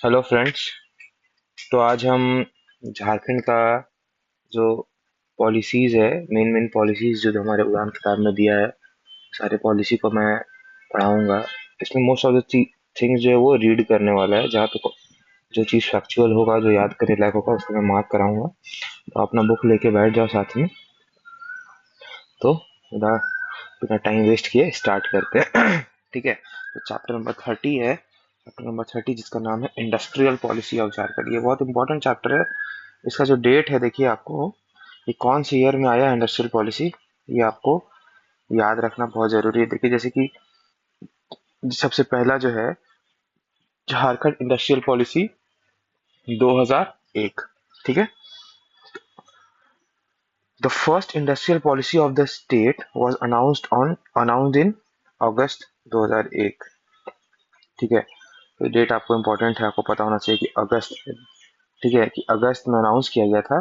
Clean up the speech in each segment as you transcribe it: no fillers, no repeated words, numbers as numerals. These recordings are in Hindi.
Hello friends. तो आज हम झारखंड का जो पॉलिसीज़ है, मेन मेन पॉलिसीज़ जो हमारे उड़ान किताब में दिया है, सारे पॉलिसी को मैं पढ़ाऊंगा। इसमें मोस्ट ऑफ द थिंग्स जो है वो रीड करने वाला है, जहाँ पे जो चीज़ फैक्चुअल होगा, जो याद करने लायक होगा, उसको मैं मार्क कराऊंगा। तो अपना बुक लेके बैठ जाओ साथ में। तो बिना बिना टाइम वेस्ट किए स्टार्ट करते हैं। ठीक है। तो चैप्टर नंबर 30 है, चैप्टर नंबर 30 जिसका नाम है इंडस्ट्रियल पॉलिसी ऑफ झारखंड। ये बहुत इंपॉर्टेंट चैप्टर है। इसका जो डेट है देखिए, आपको ये कौन से ईयर में आया इंडस्ट्रियल पॉलिसी, ये आपको याद रखना बहुत जरूरी है। देखिए, जैसे कि सबसे पहला जो है झारखंड इंडस्ट्रियल पॉलिसी 2001। ठीक है। The first industrial policy of the state was announced in August 2001। ठीक है। तो डेट आपको इम्पोर्टेंट है, आपको पता होना चाहिए कि अगस्त, ठीक है, कि अगस्त में अनाउंस किया गया था।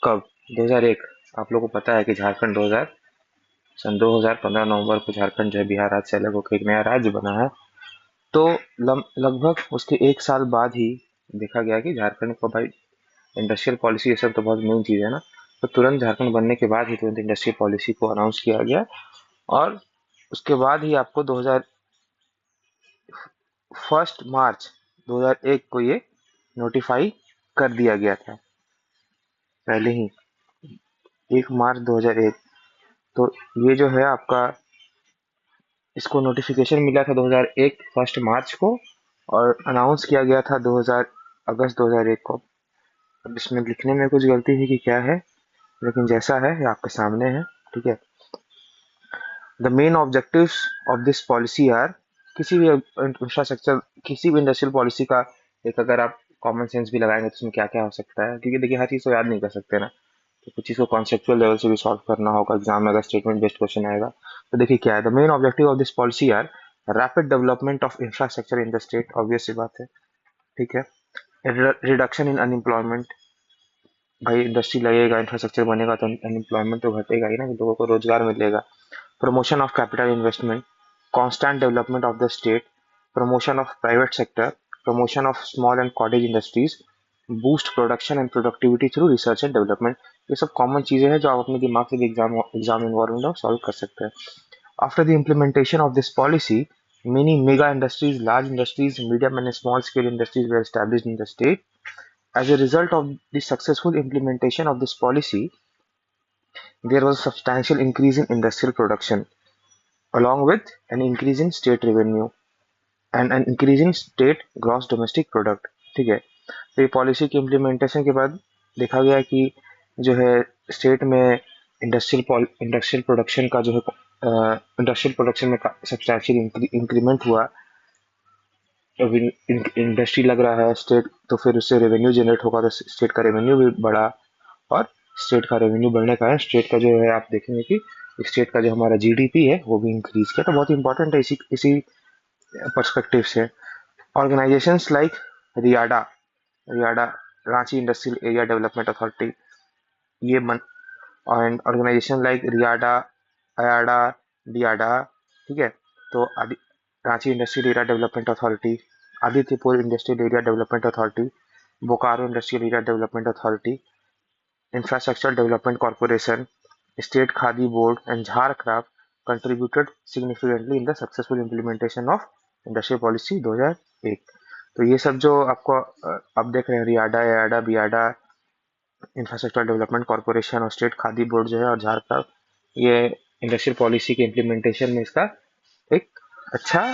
कब? 2001। आप लोगों को पता है कि झारखंड 2000 सन 2015 नवंबर को झारखंड जो है बिहार राज्य से अलग होकर एक नया राज्य बना है। तो लगभग उसके एक साल बाद ही देखा गया कि झारखंड को भाई इंडस्ट्रियल पॉलिसी, ये सब तो बहुत मेन चीज़ है ना। तो तुरंत झारखंड बनने के बाद ही तुरंत इंडस्ट्रियल पॉलिसी को अनाउंस किया गया। और उसके बाद ही आपको 2000 फर्स्ट मार्च 2001 को ये नोटिफाई कर दिया गया था, पहले ही 1 मार्च 2001। तो ये जो है आपका, इसको नोटिफिकेशन मिला था 2001 फर्स्ट मार्च को, और अनाउंस किया गया था 2000 अगस्त 2001 को। अब इसमें लिखने में कुछ गलती है कि क्या है, लेकिन जैसा है ये आपके सामने है। ठीक है। The main objectives of this policy are, किसी भी इंफ्रास्ट्रक्चर, किसी भी इंडस्ट्रियल पॉलिसी का एक अगर आप कॉमन सेंस भी लगाएंगे तो उसमें क्या क्या हो सकता है, क्योंकि देखिए हर चीज़ को याद नहीं कर सकते ना। तो कुछ चीज़ को कॉन्सेप्चुअल लेवल से भी सॉल्व करना होगा, एग्जाम में अगर स्टेटमेंट बेस्ड क्वेश्चन आएगा। तो देखिए क्या है, the main objective of this policy are rapid development of infrastructure in the state, obvious सी बात है। ठीक है। रिडक्शन इन अनएम्प्लॉयमेंट, भाई इंडस्ट्री लगेगा, इंफ्रास्ट्रक्चर बनेगा तो अनएम्प्लॉयमेंट तो घटेगा ही ना, लोगों को रोजगार मिलेगा। Promotion of capital investment, constant development of the state, promotion of private sector, promotion of small and cottage industries, boost production and productivity through research and development। ये सब कॉमन चीजें हैं जो आप अपने दिमाग से भी एग्जाम इन्वायरमेंट में सॉल्व कर सकते हैं। After the implementation of this policy, many mega industries, large industries, medium and small scale industries were established in the state. As a result of the successful implementation of this policy, there was a substantial increase in industrial production, along with an increase in state revenue and an increase in state gross domestic product। ठीक है। तो ये पॉलिसी की इम्प्लीमेंटेशन के बाद देखा गया कि जो है स्टेट में इंडस्ट्रियल प्रोडक्शन का जो है, इंडस्ट्रियल प्रोडक्शन में सब्सटैंशियल इंक्रीमेंट हुआ। अब इंडस्ट्री लग रहा है स्टेट, तो फिर उससे रेवेन्यू जनरेट होगा, तो स्टेट का रेवेन्यू भी बढ़ा। और स्टेट का रेवेन्यू बढ़ने का कारण स्टेट का जो है, आप देखेंगे कि स्टेट का जो हमारा जीडीपी है वो भी इंक्रीज किया। तो बहुत इंपॉर्टेंट है इसी इसी पर्सपेक्टिव से। Organisations like RIADA RIADA Ranchi industrial area development authority, ये मन एंड ऑर्गेनाइजेशन लाइक रियाडा, अयाडा, डियाडा। ठीक है। तो Ranchi industrial area development authority, Adityapur industrial area development authority, Bokaro industrial area development authority, infrastructure development corporation, state khadi board and Jharcraft contributed significantly in the successful implementation of industrial policy 2001। तो ये सब जो आपको आप देख रहे हैं, RIADA, याडा, BIADA, infrastructure development corporation और स्टेट खादी बोर्ड जो है और झारखंड, ये इंडस्ट्रियल पॉलिसी के इम्प्लीमेंटेशन में इसका एक अच्छा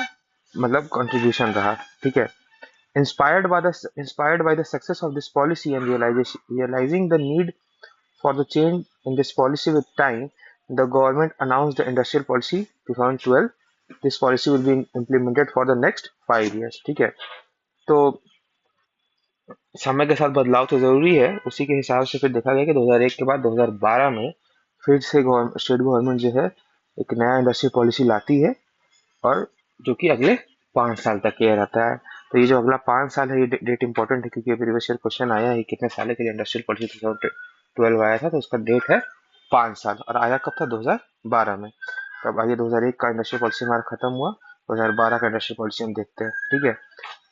मतलब कंट्रीब्यूशन रहा। ठीक है। Inspired by the success of this policy and realizing the need for the change in this policy with time, the government announced the industrial policy 2012। This policy will be implemented for the next 5 years। ठीक है। तो समय के साथ बदलाव तो जरूरी है, उसी के हिसाब से फिर देखा गया कि 2001 के बाद 2012 में फिर से स्टेट गवर्नमेंट जो है एक नया इंडस्ट्रियल पॉलिसी लाती है, और जो कि अगले 5 साल तक ये रहता है। तो ये जो अगला 5 साल है, ये डेट इंपॉर्टेंट है, क्योंकि प्रीवियस ईयर क्वेश्चन आया है कितने साल के लिए इंडस्ट्रियल पॉलिसी 2012 आया था, तो उसका डेट है 5 साल। और आया कब था? 2012 में। तो अब आइए 2001 का इंडस्ट्रियल पॉलिसी हमारा खत्म हुआ, 2012 का इंडस्ट्रियल पॉलिसी हम देखते हैं। ठीक है।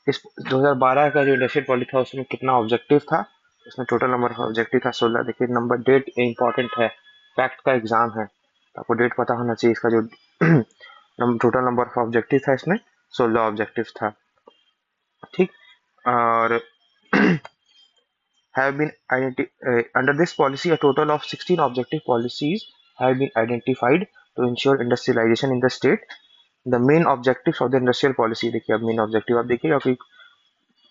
इस 2012 का जो इंडस्ट्रियल पॉलिसी था उसमें कितना ऑब्जेक्टिव था, उसमें टोटल नंबर ऑफ ऑब्जेक्टिव था 16। देखिए नंबर डेट इंपॉर्टेंट है, फैक्ट का एग्जाम है तो आपको डेट पता होना चाहिए। इसका जो टोटल नंबर ऑफ ऑब्जेक्टिव था इसमें 16 ऑब्जेक्टिव था, ठीक। और have been under this policy a total of 16 objective policies have been identified to ensure industrialization in the state. The main objectives of the industrial policy, देखिए अब मेन ऑब्जेक्टिव आप देखिएगा कि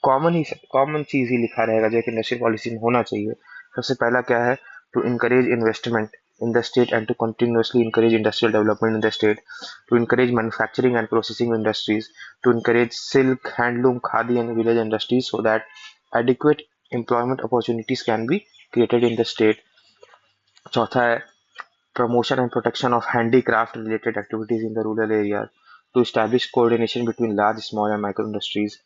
कॉमन चीज ही लिखा रहेगा जो कि इंडस्ट्रियल पॉलिसी में होना चाहिए। सबसे पहला क्या है, to encourage investment in the state and to continuously encourage industrial development in the state, to encourage manufacturing and processing industries, to encourage silk, handloom, khadi and village industries so that adequate employment opportunities can be created in the state. चौथा है promotion and protection of handicraft related activities in the rural areas, to establish coordination between large, small and micro industries,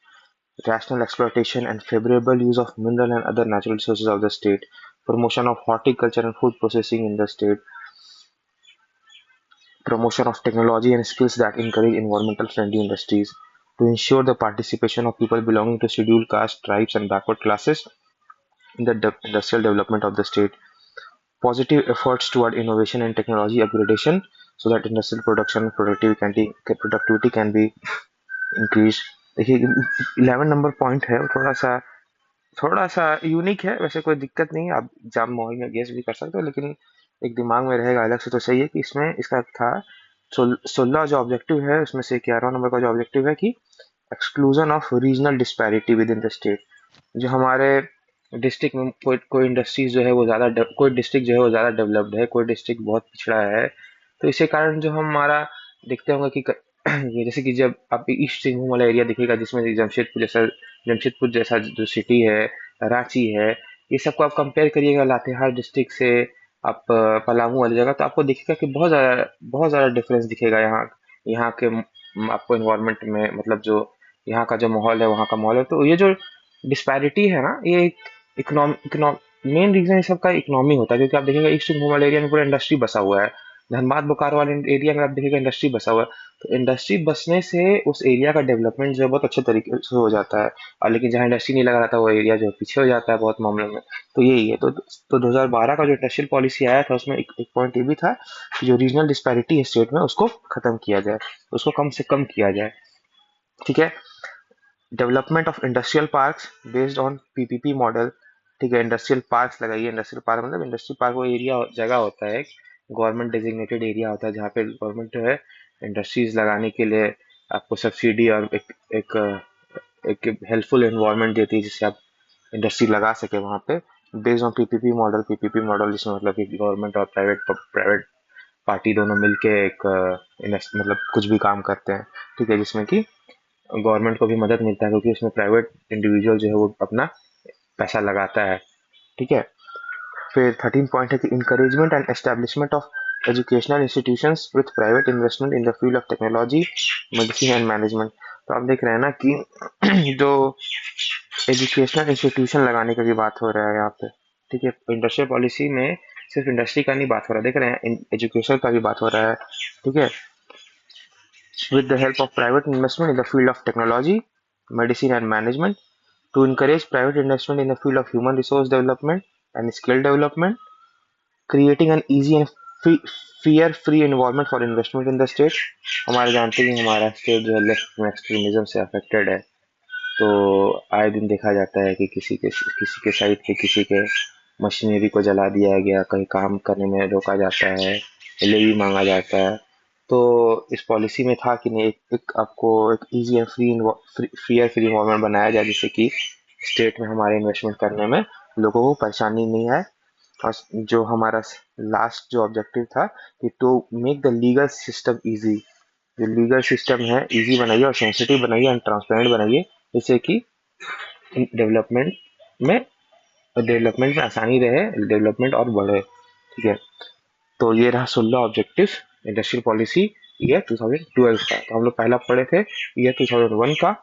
rational exploitation and favorable use of mineral and other natural resources of the state, promotion of horticulture and food processing in the state, promotion of technology and skills that encourage environmental friendly industries, to ensure the participation of people belonging to scheduled caste, tribes and backward classes in the industrial development of the state, positive efforts toward innovation and technology upgradation so that industrial production and productivity can be increased. देखिए 11 नंबर पॉइंट है, थोड़ा सा यूनिक है, वैसे कोई दिक्कत नहीं है, आप एग्जाम मॉडल में गेस भी कर सकते हो, लेकिन एक दिमाग में रहेगा अलग से तो सही है कि इसमें इसका था 16 जो ऑब्जेक्टिव है उसमें से 11 नंबर का जो ऑब्जेक्टिव है कि exclusion of regional disparity with in the state. जो हमारे डिस्ट्रिक्ट में कोई इंडस्ट्रीज जो है वो कोई डिस्ट्रिक्ट जो है वो ज़्यादा डेवलप्ड है, कोई डिस्ट्रिक्ट बहुत पिछड़ा है, तो इसी कारण जो हमारा देखते होंगे कि ये जैसे कि जब आप ईस्ट सिंहभूम वाला एरिया दिखेगा जिसमें जमशेदपुर जैसा जो सिटी है, रांची है, ये सबको आप कंपेयर करिएगा लातेहार डिस्ट्रिक्ट से, आप पलामू वाली जगह, तो आपको दिखेगा कि बहुत ज़्यादा डिफरेंस दिखेगा यहाँ के आपको इन्वायरमेंट में, मतलब जो यहाँ का जो माहौल है वहाँ का माहौल है। तो ये जो डिस्पैरिटी है ना, ये इकोनॉम मेन रीजन इस सबका इकोनॉमी होता है, क्योंकि आप देखेंगे ईस्ट सिंहभूम वाले एरिया में पूरा इंडस्ट्री बसा हुआ है, धनबाद बोकारो वाले एरिया में आप देखेंगे इंडस्ट्री बसा हुआ है, तो इंडस्ट्री बसने से उस एरिया का डेवलपमेंट जो है बहुत अच्छे तरीके से हो जाता है। और लेकिन जहाँ इंडस्ट्री नहीं लगा रहता वो एरिया जो है पीछे हो जाता है बहुत मामलों में। तो यही है, तो 2012 का जो इंडस्ट्रियल पॉलिसी आया था उसमें एक पॉइंट ये भी था कि जो रीजनल डिस्पैरिटी है स्टेट में उसको खत्म किया जाए, उसको कम से कम किया जाए, ठीक है। Development of industrial parks based on PPP model, ठीक है। इंडस्ट्रियल पार्क्स लगाइए, इंडस्ट्रियल पार्क मतलब इंडस्ट्रियल पार्क वो एरिया जगह होता है, गवर्नमेंट डेजिग्नेटेड एरिया होता है जहाँ पे गवर्नमेंट जो है इंडस्ट्रीज लगाने के लिए आपको सब्सिडी और एक एक हेल्पफुल एनवायरनमेंट देती है जिससे आप इंडस्ट्री लगा सके वहाँ पे, बेस्ड ऑन पीपीपी मॉडल जिसमें मतलब कि गवर्नमेंट और प्राइवेट पार्टी दोनों मिलके एक मतलब कुछ भी काम करते हैं, ठीक है, जिसमें कि गवर्नमेंट को भी मदद मिलता है क्योंकि उसमें प्राइवेट इंडिविजुअल जो है वो अपना पैसा लगाता है, ठीक है। फिर 13 पॉइंट है कि encouragement and establishment of educational institutions with private investment in the field of technology, medicine and management. तो आप देख रहे हैं ना कि जो एजुकेशनल इंस्टीट्यूशन लगाने की भी बात हो रहा है यहाँ पे, ठीक है। इंडस्ट्रियल पॉलिसी में सिर्फ इंडस्ट्री का नहीं बात हो रहा है, देख रहे हैं एजुकेशन का भी बात हो रहा है, ठीक है। with the help of private investment in the field of technology, medicine and management, to encourage private investment in the field of human resource development and skill development, creating an easy and fear-free environment for investment in the state। हमारे जानते हैं हमारा स्टेट जो है लेफ्ट एक्सट्रीमिज्म से अफेक्टेड है, तो आए दिन देखा जाता है कि किसी के साइड पे किसी के मशीनरी को जला दिया गया, कहीं काम करने में रोका जाता है, लेवी मांगा जाता है। तो इस पॉलिसी में था कि नहीं, एक आपको एक इजी एंड फ्री इन्वायरमेंट बनाया जाए जिससे कि स्टेट में हमारे इन्वेस्टमेंट करने में लोगों को परेशानी नहीं आए। और जो हमारा लास्ट जो ऑब्जेक्टिव था कि to make the legal system easy, जो लीगल सिस्टम है इजी बनाइए और सेंसिटिव बनाइए एंड ट्रांसपेरेंट बनाइए जिससे कि डेवलपमेंट में डेवलपमेंट में आसानी रहे, डेवलपमेंट और बढ़े, ठीक है। तो ये रहा 16 ऑब्जेक्टिव इंडस्ट्रियल पॉलिसी ईयर 2012 का। तो हम लोग पहला पढ़े थे ईयर 2001 का,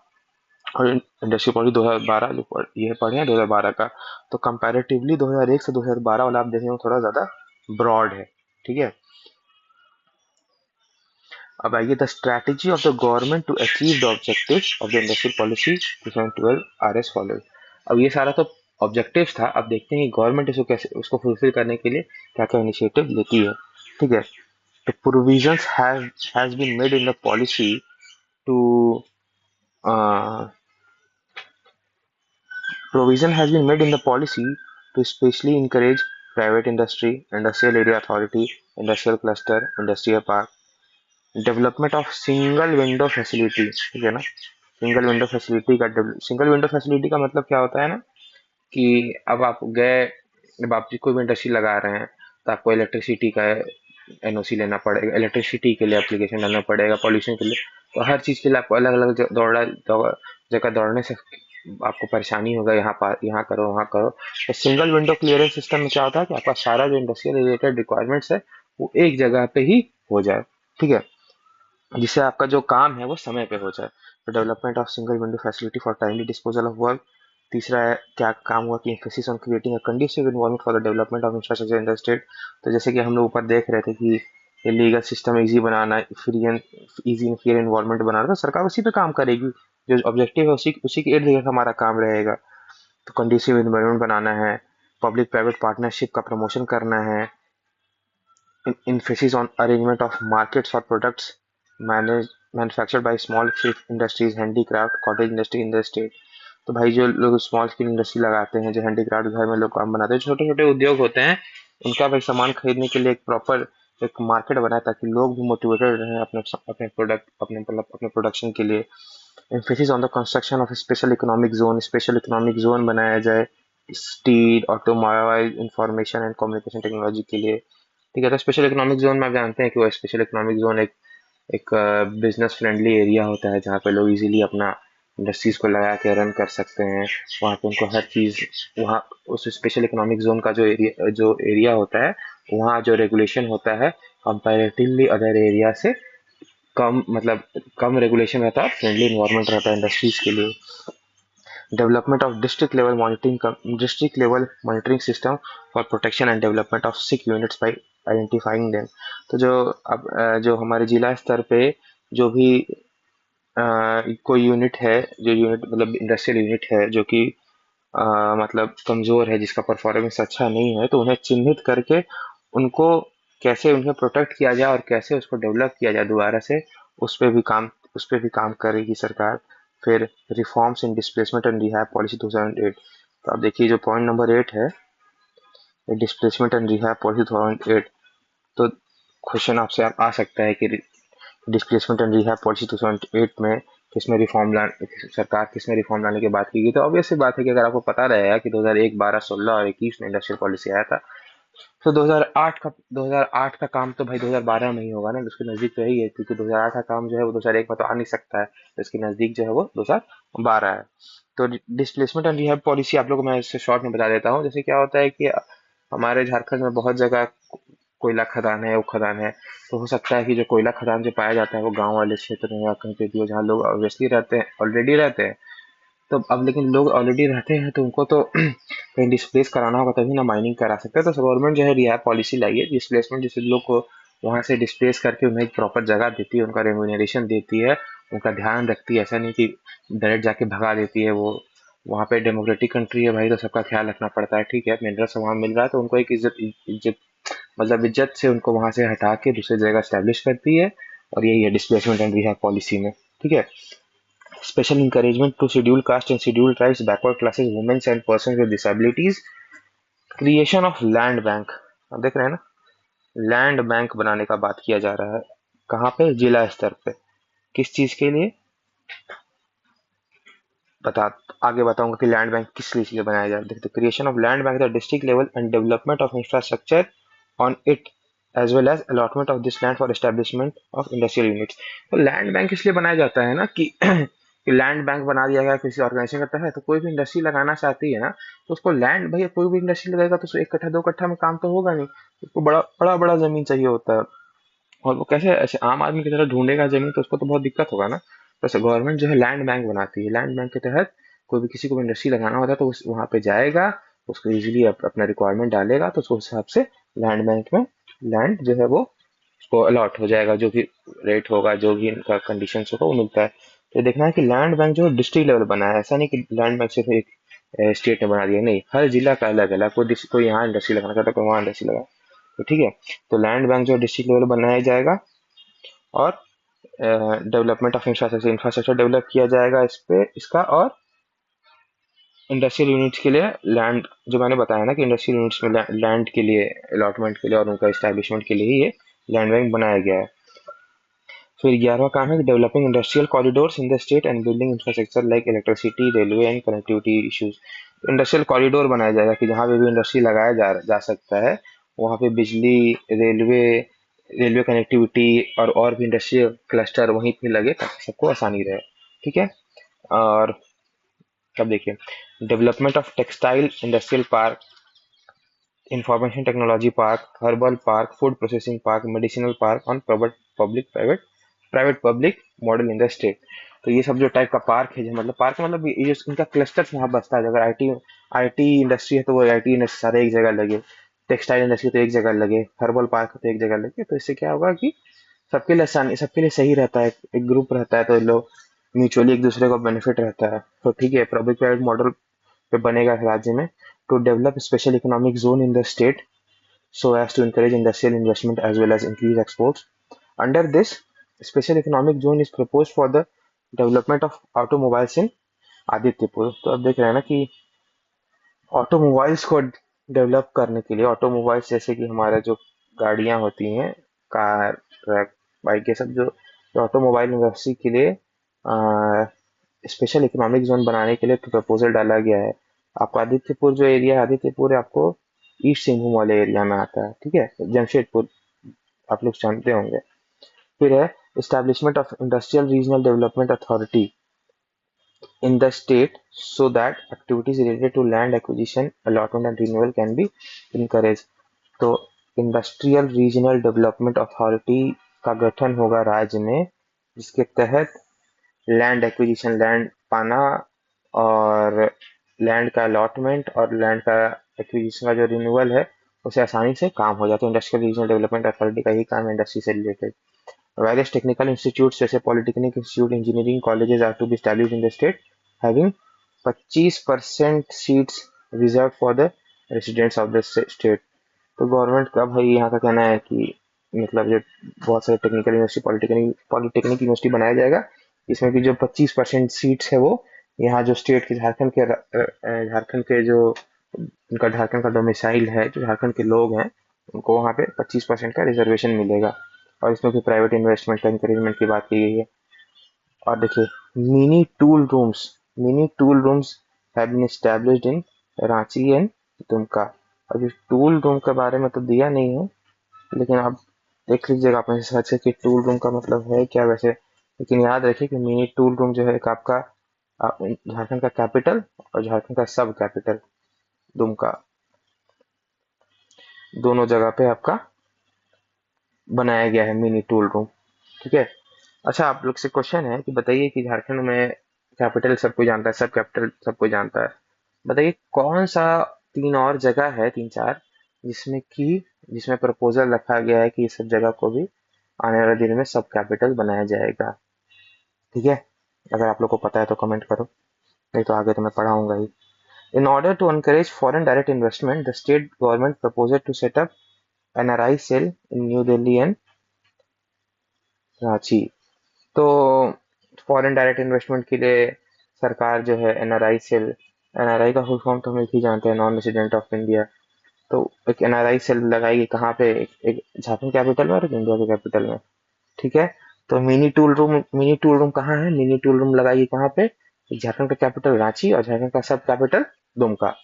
और इंडस्ट्रियल पॉलिसी 2012 जो ये पढ़े हैं 2012 का। तो कंपैरेटिवली 2001 से 2012 वाला आप देखेंगे थोड़ा ज़्यादा ब्रॉड है, ठीक है। अब आइए the strategy of the government to achieve the objectives of the industrial policy 2012 are as followed. अब ये सारा तो ऑब्जेक्टिव्स था, अब देखते हैं कि गवर्नमेंट इसको कैसे, उसको फुलफिल करने के लिए क्या क्या इनिशिएटिव लेती है। ठीक है, तो provisions has been made in the policy to provision has been made in the policy to especially encourage private industry, industrial area authority, industrial cluster, industrial park, development of single window facility. ठीक है ना, सिंगल विंडो फैसिलिटी का सिंगल विंडो फैसिलिटी का मतलब क्या होता है ना, कि अब आप गए, अब आप कोई भी इंडस्ट्री लगा रहे हैं तो आपको इलेक्ट्रिसिटी का एनओसी लेना पड़ेगा, इलेक्ट्रिसिटी के लिए एप्लीकेशन डालना पड़ेगा, पॉल्यूशन के लिए, तो हर चीज़ के लिए आपको अलग अलग जगह दौड़ने से आपको परेशानी होगा, यहाँ करो वहाँ करो। तो सिंगल विंडो क्लियरेंस सिस्टम में क्या होता है कि आपका सारा जो इंडस्ट्रियल रिलेटेड रिक्वायरमेंट्स है वो एक जगह पे ही हो जाए। ठीक है, जिससे आपका जो काम है वो समय पे हो जाए। तो development of single window facility for timely disposal of work. तीसरा है क्या काम हुआ कि emphasis on creating a conducive environment for the development of infrastructure in the state. तो जैसे कि हम लोग ऊपर देख रहे थे कि ये लीगल सिस्टम इजी बनाना, free and easy and fair environment बनाना, तो सरकार उसी पे काम करेगी, जो ऑब्जेक्टिव है उसी उसी के इर्द गिर्द हमारा काम रहेगा। तो कंडीसिव एनवायरनमेंट बनाना है, पब्लिक प्राइवेट पार्टनरशिप का प्रमोशन करना है, emphasis on arrangement of markets for products manufactured by small scale industries, handicraft, cottage industry in the state। तो भाई जो लोग स्मॉल स्केल इंडस्ट्री लगाते हैं, जो हैंडीक्राफ्ट घर में लोग काम बनाते हैं, छोटे छोटे उद्योग होते हैं, उनका भाई सामान खरीदने के लिए एक प्रॉपर एक मार्केट बनाए ताकि लोग भी मोटिवेटेड रहें अपने अपने प्रोडक्ट अपने मतलब अपने प्रोडक्शन के लिए। Emphasis on the construction of special economic zone, special economic zone बनाया जाए steel, automobile, information and communication technology के लिए। ठीक है, तो स्पेशल इकोनॉमिक जोन में आप जानते हैं कि वो स्पेशल इकोनॉमिक जोन एक एक बिजनेस फ्रेंडली एरिया होता है जहाँ पे लोग इजीली अपना इंडस्ट्रीज को लगा के रन कर सकते हैं। वहाँ पे उनको हर चीज़, वहाँ उस स्पेशल इकोनॉमिक जोन का जो एरिया होता है, वहाँ जो रेगुलेशन होता है कंपैरेटिवली अदर एरिया से कम, मतलब कम रेगुलेशन रहता है, फ्रेंडली इन्वायरमेंट रहता है इंडस्ट्रीज के लिए। Development of district level monitoring system for protection and development of sick units bye identifying them. तो जो अब जो हमारे जिला स्तर पे जो भी कोई यूनिट है, जो यूनिट मतलब इंडस्ट्रियल यूनिट है जो कि मतलब कमजोर है, जिसका परफॉर्मेंस अच्छा नहीं है, तो उन्हें चिन्हित करके उनको कैसे उन्हें प्रोटेक्ट किया जाए और कैसे उसको डेवलप किया जाए दोबारा से, उस पे भी काम करेगी सरकार। फिर reforms in displacement and rehab policy 2008। तो आप देखिए जो पॉइंट नंबर 8 है, डिस्प्लेसमेंट एंड रिहैब पॉलिसी 2008। तो क्वेश्चन आपसे आ सकता है कि डिस्प्लेसमेंट एंड रिहैब पॉलिसी 2008 में किसमें रिफॉर्म ला सरकार किसमें रिफॉर्म लाने की बात की गई। तो ऑब्वियस सी बात है कि अगर आपको पता रहेगा कि 2001, 12, 16 और 21 में इंडस्ट्रियल पॉलिसी आया था, तो 2008 का काम तो भाई 2012 में ही होगा ना, उसके नजदीक तो यही है, क्योंकि 2008 का काम जो है वो 2001 में तो आ नहीं सकता है, तो इसके नजदीक जो है वो 2012 है। तो डिस्प्लेसमेंट एंड रिहैब पॉलिसी आप लोगों को मैं इससे शॉर्ट में बता देता हूँ। जैसे क्या होता है कि हमारे झारखंड में बहुत जगह कोयला खदान है, वो खदान है, तो हो सकता है कि जो कोयला खदान जो पाया जाता है वो गांव वाले क्षेत्र में या कहीं पे भी हो जहाँ लोग ऑब्वियसली रहते हैं, ऑलरेडी रहते हैं। तो अब लेकिन लोग ऑलरेडी रहते हैं तो उनको तो कहीं डिस्प्लेस कराना होगा तभी ना माइनिंग करा सकते हैं। तो गवर्नमेंट जो है रिहा पॉलिसी लाई है, डिस्प्लेसमेंट जिससे लोग को वहां से डिस्प्लेस करके उन्हें एक प्रॉपर जगह देती है, उनका रेम्यूनरेशन देती है, उनका ध्यान रखती है। ऐसा नहीं कि डायरेक्ट जाके भगा देती है वो। वहाँ पे डेमोक्रेटिक कंट्री है भाई, तो सबका ख्याल रखना पड़ता है। ठीक है, मिनरल्स वहाँ मिल रहा है तो उनको एक इज्जत इज्जत मतलब इज्जत से उनको वहां से हटा के दूसरी जगह स्टैब्लिश करती है, और यही है डिस्प्लेसमेंट एंड रिहा पॉलिसी में। ठीक है, special encouragement to scheduled caste and scheduled tribes, backward classes, women and persons with disabilities, creation of land bank. अब देख रहे हैं ना, लैंड बैंक बनाने का बात किया जा रहा है, कहाँ पे, जिला स्तर पे। किस चीज के लिए, बता आगे बताऊंगा कि लैंड बैंक किस लिए चीज बनाया जाए। देखते, creation of land bank the district level and development of infrastructure on it as well as allotment of this land for establishment of industrial units. तो लैंड बैंक इसलिए बनाया जाता है ना कि लैंड बैंक बना दिया गया किसी ऑर्गेनाइजेशन करता है, तो कोई भी इंडस्ट्री लगाना चाहती है ना, तो उसको लैंड, भैया कोई भी इंडस्ट्री लगाएगा तो उसको 1 कट्ठा 2 कट्ठा में काम तो होगा नहीं, उसको बड़ा बड़ा बड़ा जमीन चाहिए होता है। और वो कैसे ऐसे आम आदमी की तरह ढूंढेगा जमीन, तो उसको तो बहुत दिक्कत होगा ना। वैसे गवर्नमेंट जो है लैंड बैंक बनाती है, लैंड बैंक के तहत कोई भी किसी को भी इंडस्ट्री लगाना होता है तो वहाँ पे जाएगा, उसको इजीली अपना रिक्वायरमेंट डालेगा, तो उस हिसाब से लैंड बैंक में लैंड जो है वो उसको अलॉट हो जाएगा, जो भी रेट होगा, जो भी इनका कंडीशन होगा वो मिलता है। तो देखना है कि लैंड बैंक जो डिस्ट्रिक्ट लेवल बना है, ऐसा नहीं कि लैंड बैंक सिर्फ एक स्टेट में बना दिया, नहीं, हर जिला का अलग अलग, कोई यहाँ इंडस्ट्री लगाना चाहता है, कोई वहाँ इंडस्ट्री लगा, तो ठीक है। तो लैंड बैंक जो डिस्ट्रिक्ट लेवल बनाया जाएगा, और development of infrastructure, infrastructure develop किया जाएगा इस पे इसका। और इंडस्ट्रियल यूनिट्स के लिए लैंड, जो मैंने बताया ना कि इंडस्ट्रियल यूनिट्स में लैंड के लिए अलॉटमेंट के लिए और उनका इस्टेब्लिशमेंट के लिए ही ये लैंड बैंक बनाया गया है। फिर 11वां काम है developing industrial corridors in the state and building infrastructure like electricity, railway and connectivity issues. Industrial corridor बनाया जाएगा कि जहाँ पे भी इंडस्ट्री लगाया जा सकता है, वहाँ पे बिजली, रेलवे, रेलवे कनेक्टिविटी और भी इंडस्ट्रियल क्लस्टर वहीं पे लगे, ताकि सबको आसानी रहे, ठीक है। और अब देखिए, development of textile industrial park, information technology park, herbal park, food processing park, medicinal park on public private public model in the state. तो ये सब जो टाइप का पार्क है, जो मतलब पार्क मतलब ये जो इनका क्लस्टर्स यहाँ बसता है, अगर आईटी इंडस्ट्री है तो वो आईटी इंडस्ट्री सारे एक जगह लगे, टेक्सटाइल इंडस्ट्री तो एक जगह लगे, हर्बल पार्क तो एक जगह लगे, तो इससे क्या होगा कि सबके लिए आसानी, सबके लिए सही रहता है, एक ग्रुप रहता है तो लोग म्यूचुअली एक दूसरे को बेनिफिट रहता है। तो ठीक है, पब्लिक प्राइवेट मॉडल पे बनेगा राज्य में। To develop special economic zone in the state so as to encourage industrial investment as well as increase exports. Under this, special economic zone is proposed for the development of automobiles in Adityapur. तो अब देख रहे हैं ना कि ऑटोमोबाइल्स को डेवलप करने के लिए, ऑटोमोबाइल्स जैसे कि हमारा जो गाड़ियां होती हैं, कार, ट्रक, बाइक, ये सब जो ऑटोमोबाइल इंडस्ट्री के लिए स्पेशल इकोनॉमिक जोन बनाने के लिए प्रपोजल डाला गया है। आपको आदित्यपुर जो एरिया है, आदित्यपुर आपको ईस्ट सिंहभूम वाले एरिया में आता है, ठीक है, जमशेदपुर आप लोग जानते होंगे। फिर है establishment of industrial regional development authority in the state so that activities related to land acquisition, allotment and renewal can be encouraged। तो इंडस्ट्रियल रीजनल डेवलपमेंट अथॉरिटी का गठन होगा राज्य में, जिसके तहत लैंड एक्विजिशन, लैंड पाना, और लैंड का अलॉटमेंट और लैंड का एक्विजिशन का जो रिन्यूअल है, उसे आसानी से काम हो जाता है। इंडस्ट्रियल रीजनल डेवलपमेंट अथॉरिटी का ही काम है इंडस्ट्री से रिलेटेड। Various technical institutes जैसे polytechnic institute, engineering colleges are to be established in the state having 25% seats reserve for the residents of the state. तो गवर्नमेंट का भाई यहाँ का कहना है कि मतलब जो बहुत सारे टेक्निकल यूनिवर्सिटी, पॉलिटेक्निक यूनिवर्सिटी बनाया जाएगा, इसमें की जो 25% सीट्स है वो यहाँ जो स्टेट के झारखंड के जो उनका झारखंड का डोमिसाइल है, जो झारखंड के लोग हैं, उनको वहाँ पे 25% का रिजर्वेशन मिलेगा। और इसमें भी प्राइवेट इन्वेस्टमेंट का इंकरेजमेंट की बात की गई है। और देखिए, mini tool rooms mini tool rooms have been established in Ranchi and Dumka. अभी टूल रूम के बारे में तो दिया नहीं है, लेकिन आप देख लीजिएगा अपने हिसाब से कि टूल रूम का मतलब है क्या वैसे। लेकिन याद रखिए कि मिनी टूल रूम जो है एक आपका झारखंड का कैपिटल और झारखंड का सब कैपिटल दुमका, दोनों जगह पे आपका बनाया गया है मिनी टूल रूम, ठीक है। अच्छा, आप लोग से क्वेश्चन है कि बताइए कि झारखंड में कैपिटल सब कोई जानता है, सब कैपिटल सब कोई जानता है, बताइए कौन सा तीन और जगह है, तीन चार, जिसमें प्रपोजल रखा गया है कि इस सब जगह को भी आने वाले दिन में सब कैपिटल बनाया जाएगा, ठीक है। अगर आप लोग को पता है तो कमेंट करो, नहीं तो आगे तो मैं पढ़ाऊंगा ही। In order to encourage foreign direct investment, the state government proposal to set up NRI cell in New Delhi and Ranchi. तो फॉरेन डायरेक्ट इन्वेस्टमेंट के लिए सरकार जो है एनआरआई सेल, एनआरआई का फुल फॉर्म तो हम एक ही जानते हैं, नॉन रेजिडेंट ऑफ इंडिया। तो एक एनआरआई सेल लगाएगी कहाँ पे, एक झारखंड कैपिटल में और एक इंडिया के कैपिटल में, ठीक है। तो मिनी टूल रूम कहाँ है, मिनी टूल रूम लगाएगी कहाँ पे, एक झारखंड का कैपिटल रांची और झारखंड का सब कैपिटल दुमका।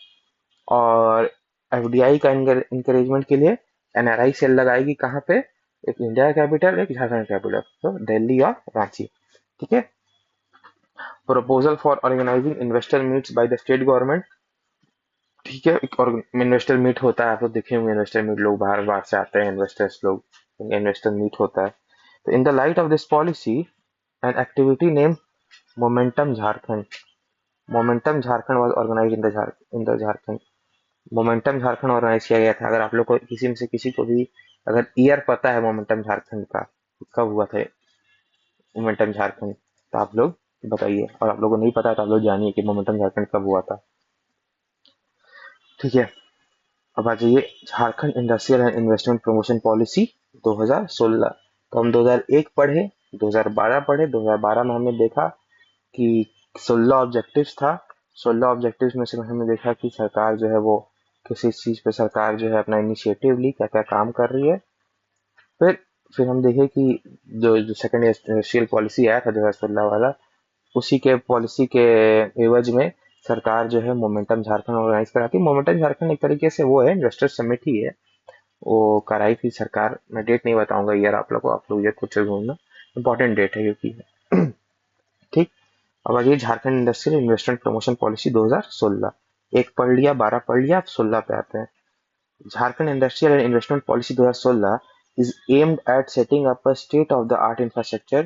और एफडीआई का इंकरेजमेंट के लिए एनआरआई सेल लगाएगी कहाँ पे, एक इंडिया कैपिटल, एक झारखंड कैपिटल, तो दिल्ली और रांची, ठीक है। Proposal for organizing investor meets by the state government, ठीक है। एक और इन्वेस्टर मीट होता है, आप लोग देखे होंगे इन्वेस्टर मीट, लोग बाहर बाहर से आते हैं इन्वेस्टर्स लोग, इन्वेस्टर मीट होता है। तो in the light of this policy an activity name momentum Jharkhand was organize in the Jharkhand. Momentum Jharkhand organize किया गया था। अगर आप लोग को किसी में से किसी को भी अगर ईयर पता है मोमेंटम झारखंड का, कब हुआ था मोमेंटम झारखंड, तो आप लोग बताइए, और आप लोगों को नहीं पता है तो आप लोग जानिए कि मोमेंटम झारखंड कब हुआ था। ठीक है, अब आ जाइए Jharkhand industrial and investment promotion policy 2016। तो हम 2001 पढ़े, 2012 पढ़े। 2012 में हमने देखा कि 16 ऑब्जेक्टिव्स था। 16 ऑब्जेक्टिव्स में से हमने देखा कि सरकार जो है वो किसी चीज पे सरकार जो है अपना इनिशिएटिव ली, क्या क्या काम कर रही है। फिर फिर हम देखे कि जो सेकंड इंडस्ट्रियल पॉलिसी आया था 2016 वाला, उसी के पॉलिसी के एवज में सरकार जो है मोमेंटम झारखंड ऑर्गेनाइज कराती है। मोमेंटम झारखंड एक तरीके से वो है, इन्वेस्टर समिट ही है। वो कराई थी सरकार, मैं डेट नहीं बताऊंगा यार आप लोग को, आप लोग ये कुछ घूमना, इंपॉर्टेंट डेट है क्योंकि ठीक। अब आगे Jharkhand industrial investment promotion policy 2016, एक पढ़ लिया, 12 पढ़ लिया, अब 16 पे आते हैं। Jharkhand Industrial and Investment Policy 2016 is aimed at setting up a state-of-the-art infrastructure,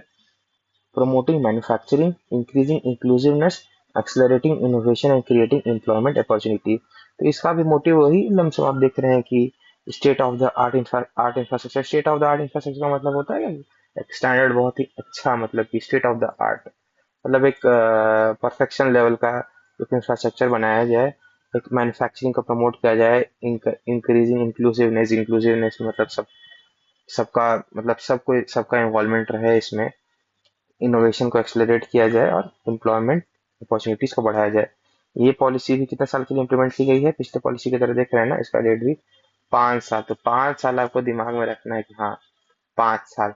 promoting manufacturing, increasing inclusiveness, accelerating innovation and creating employment opportunity। तो इसका भी मोटिव वही लमसम आप देख रहे हैं कि state of the art infrastructure. State of the art infrastructure का मतलब होता है एक स्टैंडर्ड बहुत ही अच्छा, मतलब कि स्टेट ऑफ द आर्ट मतलब एक परफेक्शन लेवल का एक इंफ्रास्ट्रक्चर बनाया जाए, एक मैन्युफैक्चरिंग को प्रमोट किया जाए, इंक्रीजिंग इंक्लूसिवनेस। इंक्लूसिवनेस मतलब सबका मतलब सबका इन्वॉल्वमेंट रहे इसमें, इनोवेशन को एक्सेलरेट किया जाए और एम्प्लॉयमेंट अपॉर्चुनिटीज को बढ़ाया जाए। ये पॉलिसी भी कितने साल के लिए इम्प्लीमेंट की गई है, पिछले पॉलिसी की तरह देख रहे हैं ना, इसका डेट भी 5 साल। तो 5 साल आपको दिमाग में रखना है कि हाँ 5 साल।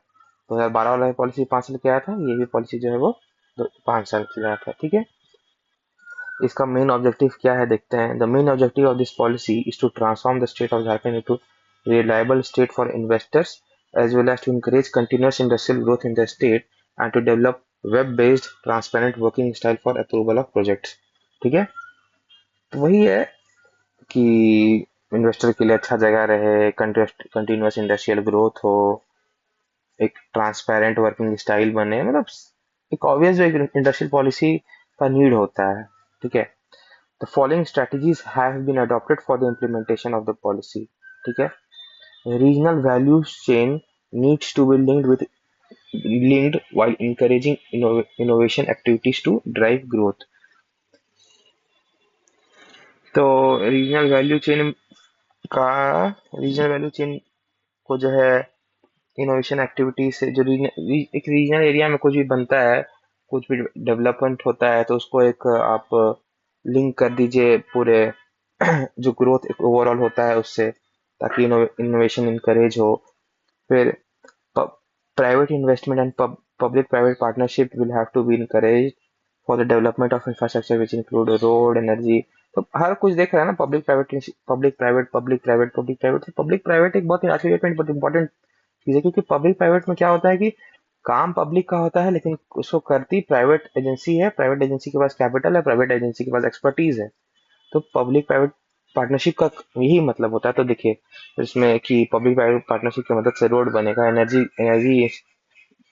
2012 वाला पॉलिसी 5 साल के आया था, ये भी पॉलिसी जो है वो 5 साल के लिए आया था। ठीक है, इसका मेन ऑब्जेक्टिव क्या है देखते हैं। The main objective of this policy is to transform the state of Jharkhand into reliable state for investors, as well as to encourage continuous industrial growth in the state and to develop web-based transparent working style for approval of projects। ठीक है, तो वही है कि इन्वेस्टर के लिए अच्छा जगह रहे, कंटिन्यूस इंडस्ट्रियल ग्रोथ हो, एक ट्रांसपेरेंट वर्किंग स्टाइल बने, मतलब एक ऑब्वियस जो एक इंडस्ट्रियल पॉलिसी का नीड होता है। ठीक है, the following strategies have been adopted for the implementation of the policy. ठीक है, regional value chain needs to be linked while encouraging innovation activities to drive growth। तो रीजनल वैल्यू चेन का रीजनल वैल्यू चेन को जो है इनोवेशन एक्टिविटी से जो एक रीजनल एरिया में कुछ भी बनता है, कुछ भी डेवलपमेंट होता है, तो उसको एक आप लिंक कर दीजिए पूरे जो ग्रोथ ओवरऑल होता है उससे, ताकि इनोवेशन इंकरेज हो। फिर private investment and public-private partnership will have to be encouraged for the development of infrastructure which include road, energy। तो हर कुछ देख रहा है ना, public private public private public private public private. तो पब्लिक प्राइवेट एक बहुत ही आज के डेट में बहुत इंपॉर्टेंट चीज है, क्योंकि पब्लिक प्राइवेट में क्या होता है कि काम पब्लिक का होता है, लेकिन उसको करती प्राइवेट एजेंसी है। प्राइवेट एजेंसी के पास कैपिटल है, प्राइवेट एजेंसी के पास एक्सपर्टीज है। तो पब्लिक प्राइवेट पार्टनरशिप का यही मतलब होता है। तो देखिए इसमें कि पब्लिक प्राइवेट पार्टनरशिप की मदद से रोड बनेगा, एनर्जी एनर्जी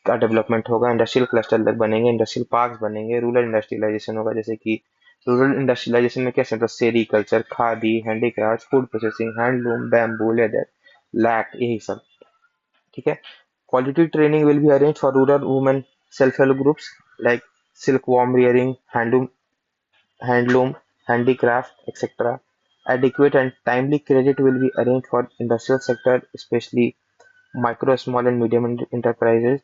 का डेवलपमेंट होगा, इंडस्ट्रियल क्लस्टर बनेंगे, इंडस्ट्रियल पार्क्स बनेंगे, रूरल इंडस्ट्रियलाइजेशन होगा। जैसे कि रूरल इंडस्ट्रियलाइजेशन में कैसे होता है, sericulture, khadi, handicraft, food processing, handloom, bamboo, leather, lac, यही सब। ठीक है, quality training will be arrange for rural women self help groups like silk worm rearing, handloom, handicraft, etc. Adequate and timely credit will be arranged for industrial sector, especially micro, small and medium enterprises।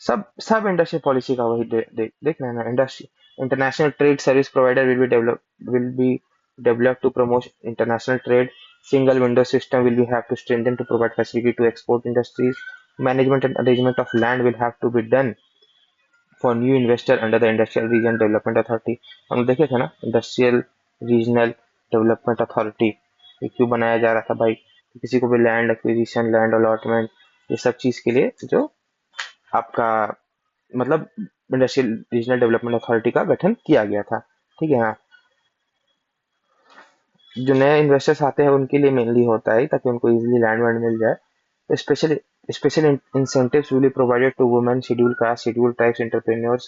सब इंडस्ट्री पॉलिसी का वही देख रहे हैं ना। Industry international trade service provider will be develop to promote international trade. Single window system will be have to strengthen to provide facility to export industries. Management and arrangement of land will have to be done for new investor under the industrial region development authority. हम देखे थे ना इंडस्ट्रियल रीजनल डेवलपमेंट अथॉरिटी, ये क्यों बनाया जा रहा था भाई, किसी को भी लैंड एक्विजिशन, लैंड अलॉटमेंट, ये सब चीज के लिए जो आपका मतलब इंडस्ट्रियल रीजनल डेवलपमेंट अथॉरिटी का गठन किया गया था। ठीक है, हाँ, जो नए इन्वेस्टर्स आते हैं उनके लिए मेनली होता है ताकि उनको इजीली लैंड वैंड मिल जाए। Special incentives will be provided to women, scheduled caste, scheduled tribes entrepreneurs।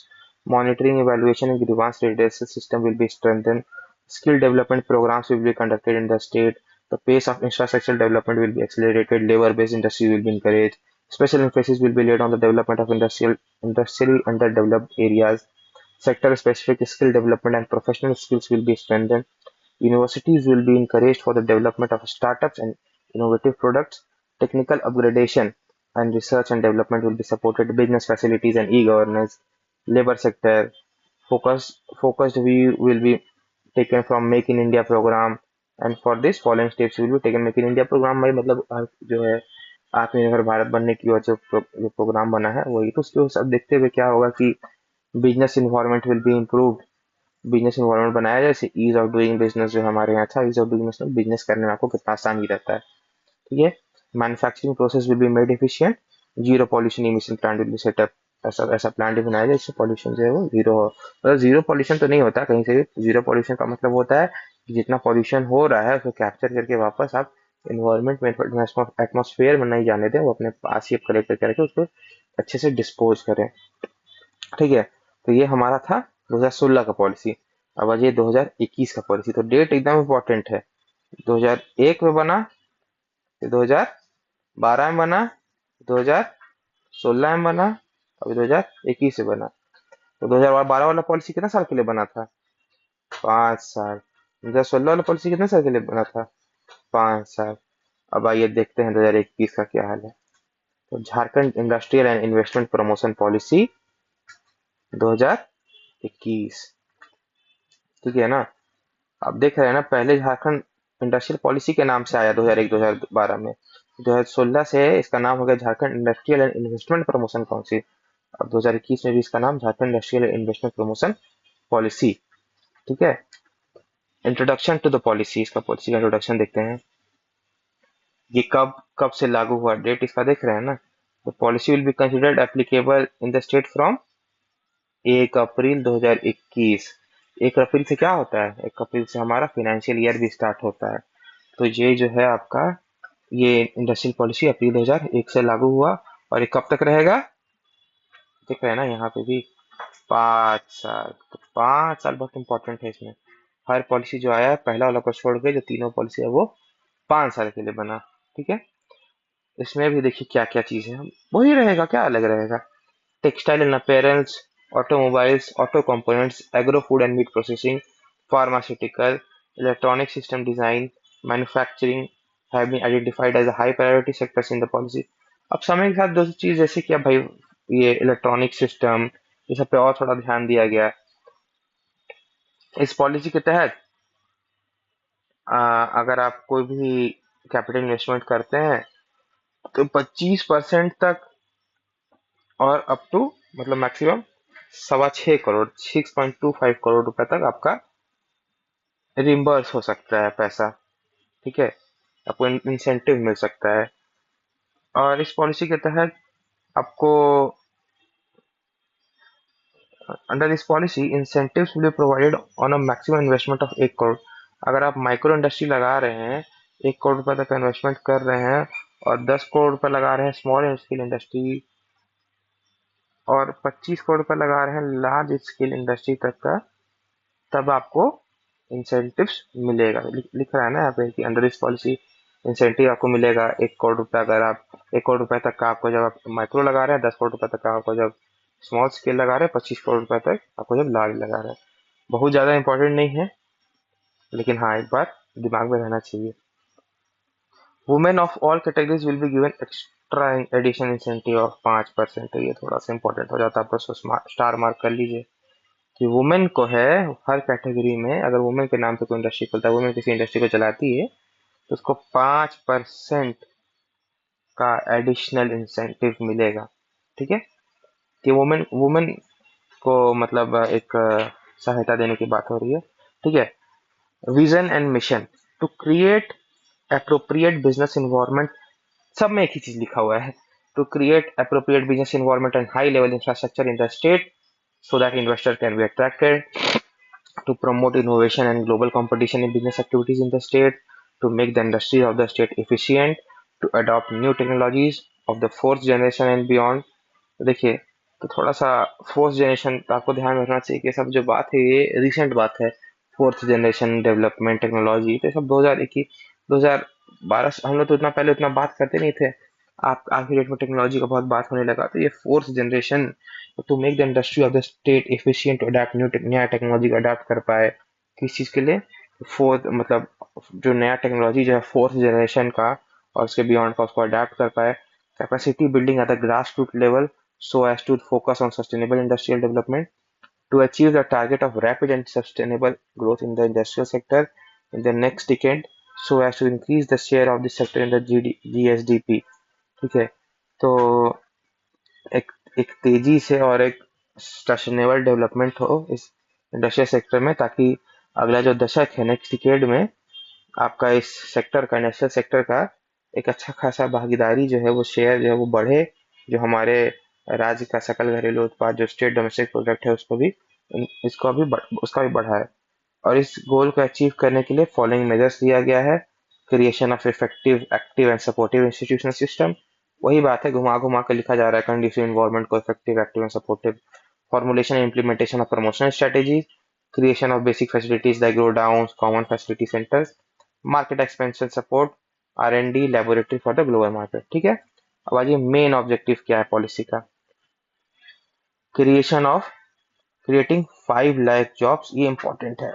Monitoring, evaluation and grievance redressal system will be strengthened। Skill development programs will be conducted in the state। The pace of infrastructural development will be accelerated, labor-based industry will be encouraged, special emphasis will be laid on the development of industrially underdeveloped areas, sector-specific skill development and professional skills will be strengthened. Universities will be encouraged for the development of startups and innovative products. Technical upgradation and research and development will be supported. Business facilities and e-governance. Labor sector focused view will be taken from Make in India program, and for this following steps will be taken. Make in India program में मतलब जो है आत्मनिर्भर भारत बनने की वजह जो प्रोग्राम बना है वही, तो उसके सब देखते हुए क्या होगा कि business environment will be improve, business environment बनाया जाए, जैसे ईज ऑफ डूइंग बिजनेस जो हमारे यहाँ था, ease of doing business, business करने में आपको कितना आसान ही रहता है, ठीक है। Manufacturing process will be made efficient, zero pollution emission plant will be set up, ऐसा ऐसा प्लांट भी बनाया जाए जिससे पॉल्यूशन जो है वो जीरो हो। मतलब जीरो पॉल्यूशन तो नहीं होता कहीं से भी, जीरो पॉल्यूशन का मतलब होता है कि जितना पॉल्यूशन हो रहा है उसको कैप्चर करके वापस आप इन्वायरमेंट में एटमोसफेयर में नहीं जाने दें, वो अपने पास ही कलेक्ट करके उसको अच्छे से डिस्पोज करें, ठीक है। तो ये हमारा था 2016 का पॉलिसी। अब आ जाइए 2021 का पॉलिसी, तो डेट एकदम इम्पोर्टेंट है। 2001 में बना, फिर 2012 में बना, 2016 में बना, अभी 2021 में बना। तो 2012 वाला पॉलिसी कितना साल के लिए बना था? 5 साल। 2016 वाला पॉलिसी कितने साल के लिए बना था? 5 साल। अब आइए देखते हैं 2021 का क्या हाल है। तो Jharkhand industrial and investment promotion policy 2021, ठीक है ना। आप देख रहे हैं ना, पहले झारखंड इंडस्ट्रियल पॉलिसी के नाम से आया 2001-2012 में, 2016 से इसका नाम हो गया Jharkhand industrial and investment promotion council, और 2021 में भी इसका नाम Jharkhand industrial and investment promotion policy, ठीक है। इंट्रोडक्शन टू द पॉलिसी, इसका पॉलिसी का इंट्रोडक्शन देखते हैं। ये कब कब से लागू हुआ, डेट इसका देख रहे हैं ना। The policy will be considered applicable in the state from 1 अप्रैल 2021। 1 अप्रैल से क्या होता है? 1 अप्रैल से हमारा फाइनेंशियल ईयर भी स्टार्ट होता है। तो ये जो है आपका, ये इंडस्ट्रियल पॉलिसी अप्रैल 2001 से लागू हुआ, और ये कब तक रहेगा? देख रहे हैं ना यहाँ पे भी, 5 साल। तो 5 साल बहुत इंपॉर्टेंट है इसमें। हर पॉलिसी जो आया है पहला वाला को छोड़ के जो तीनों पॉलिसी है वो 5 साल के लिए बना, ठीक है। इसमें भी देखिए क्या क्या चीज है, वही रहेगा, क्या अलग रहेगा? Textile and apparels, automobiles, auto components, agro-food and meat processing, pharmaceutical, electronic system design, manufacturing have been identified as a high priority sectors in the policy. अब समय के साथ दो चीज जैसे कि अब भाई ये इलेक्ट्रॉनिक सिस्टम, ये सब पे और थोड़ा ध्यान दिया गया। इस पॉलिसी के तहत अगर आप कोई भी कैपिटल इन्वेस्टमेंट करते हैं तो 25% तक, और अप टू मतलब मैक्सिमम 6.25 करोड़, 6.25 करोड़ रुपए तक आपका रिम्बर्स हो सकता है पैसा, ठीक है। आपको इंसेंटिव मिल सकता है, और इस पॉलिसी के तहत आपको, under this policy incentives will be provided on a maximum investment of 1 crore. अगर आप माइक्रो इंडस्ट्री लगा रहे हैं, 1 करोड़ रुपए तक का इन्वेस्टमेंट कर रहे हैं, और 10 करोड़ रुपए लगा रहे हैं स्मॉल स्केल इंडस्ट्री, और 25 करोड़ रुपए लगा रहे हैं लार्ज स्केल इंडस्ट्री तक का, तब आपको इंसेंटिव्स मिलेगा। लिख रहा है ना यहाँ पे कि अंडर दिस पॉलिसी इंसेंटिव आपको मिलेगा 1 करोड़ रुपए, अगर आप 1 करोड़ रुपए तक का आपको जब आप माइक्रो लगा रहे हैं, 10 करोड़ रुपए तक का आपको जब स्मॉल स्केल लगा रहे हैं, 25 करोड़ रुपए तक आपको जब लार्ज लगा रहे हैं। बहुत ज्यादा इंपॉर्टेंट नहीं है, लेकिन हाँ एक बार दिमाग में रहना चाहिए। Women of all categories will be given extra addition incentive of 5%। तो ये थोड़ा सा इंपॉर्टेंट हो जाता है, आप उसको स्टार मार्क कर लीजिए कि वुमेन को है हर कैटेगरी में, अगर वुमेन के नाम पे कोई इंडस्ट्री खुलता है, वुमेन किसी इंडस्ट्री को चलाती है, तो उसको 5% का एडिशनल इंसेंटिव मिलेगा, ठीक है। कि वुमेन वुमेन को मतलब एक सहायता देने की बात हो रही है, ठीक है। Vision and mission to create appropriate business environment, सब में एक ही चीज लिखा हुआ है, to create appropriate business environment and high level infrastructure in the state so that investor can be attracted, to promote innovation and global competition in business activities in the state, to make the industries of the state efficient, to adopt new technologies of the fourth generation and beyond। तो देखिए, तो थोड़ा सा फोर्थ जनरेशन आपको ध्यान में रखना चाहिए कि सब जो बात है ये रिसेंट बात है। फोर्थ जनरेशन डेवलपमेंट टेक्नोलॉजी तो ये सब 2021 2012 हम लोग तो उतना पहले उतना बात करते नहीं थे। आप आज की डेट में टेक्नोलॉजी का बहुत बात होने लगा, तो ये fourth generation to make the industry of the state efficient, to adapt नया टेक्नोलॉजी को अडेप्ट कर पाए। किस चीज के लिए? फोर्थ मतलब जो नया टेक्नोलॉजी जो है फोर्थ जनरेशन का और उसके बियॉन्ड का, उसको अडेप्ट कर पाए। Capacity building at the grass root level so as to focus on sustainable industrial development to achieve the target of rapid and sustainable growth in the industrial sector in the next decade so as to increase the share of this sector in the GSDP। ठीक है, तो एक एक तेजी से और एक सस्टेनेबल डेवलपमेंट हो इस इंडस्ट्रियल सेक्टर में, ताकि अगला जो दशक है नेक्स्ट डिकेड में आपका इस सेक्टर का, इंडस्ट्रियल सेक्टर का एक अच्छा खासा भागीदारी जो है वो शेयर जो है वो बढ़े, जो हमारे राज्य का सकल घरेलू उत्पाद जो स्टेट डोमेस्टिक प्रोडक्ट है उसको भी इसको भी उसका भी बढ़ाए। और इस गोल को अचीव करने के लिए फॉलोइंग मेजर्स लिया गया है। Creation of effective active and supportive institutional system, वही बात है, घुमा घुमा के लिखा जा रहा है, कंडीसिव इन्वायरमेंट को effective active and supportive. Formulation and implementation of promotional strategies, creation of basic facilities like grodowns, common facility centers, market expansion support, R&D laboratory for the global market। ठीक है, अब आइए मेन ऑब्जेक्टिव क्या है पॉलिसी का। Creation of creating 5 lakh jobs, ये इंपॉर्टेंट है,